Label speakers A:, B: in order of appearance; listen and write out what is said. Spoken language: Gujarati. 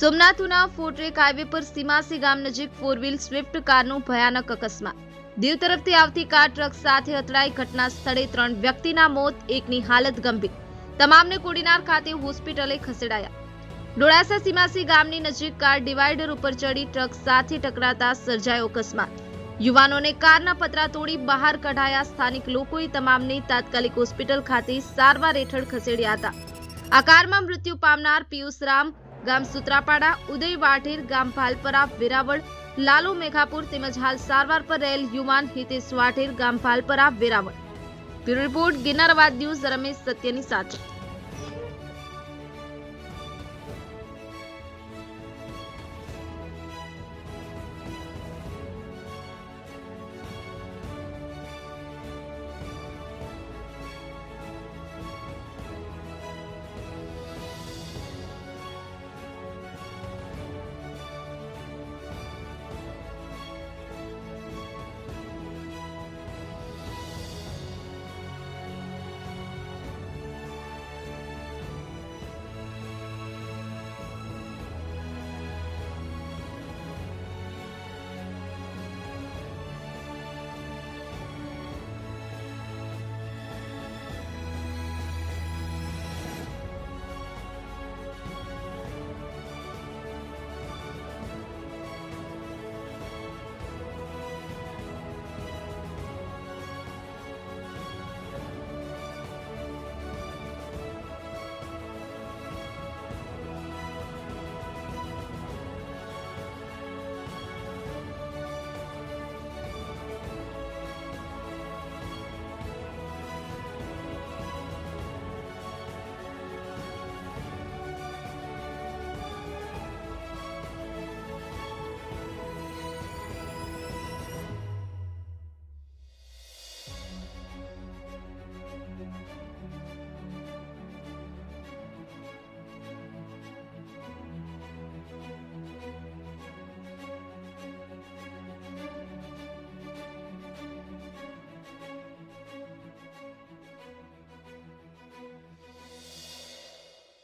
A: સોમનાથના ફોર્ટ્રેક હાઈવે પર સીમાસી ગામ નજીક ફોર વ્હીલ સ્વિફ્ટ કારનું ભયાનક અકસ્માત। દીવ તરફથી આવતી કાર ટ્રક સાથે અથડાઈ ઘટના સ્થળે 3 વ્યક્તિના મોત, એકની હાલત ગંભીર। તમામને કોડીનાર ખાતે હોસ્પિટલે ખસેડાયા। ડોળાસા સીમાસી ગામની નજીક કાર ડિવાઈડર ઉપર ચડી ટ્રક સાથે ટકરાતા સર્જાયો અકસ્માત। યુવાનોને કારના પતરા તોડી બહાર કઢાયા। સ્થાનિક લોકોએ તમામને તાત્કાલિક હોસ્પિટલ ખાતે સારવાર હેઠળ ખસેડ્યા હતા। આ કારમાં મૃત્યુ પામનાર પિયુષ રામ ગામ સુત્રાપાડા, ઉદય વાઢેર ગામ ભાલપરા વેરાવળ, લાલુ મેઘાપુર તેમજ હાલ સારવાર પર રહેલ યુવાન હિતેશ વાઢેર ગામ ભાલપરા વેરાવળ। બ્યુરો રિપોર્ટ, ગિરનાર અવાજ ન્યૂઝ, રમેશ સત્યની સાથે।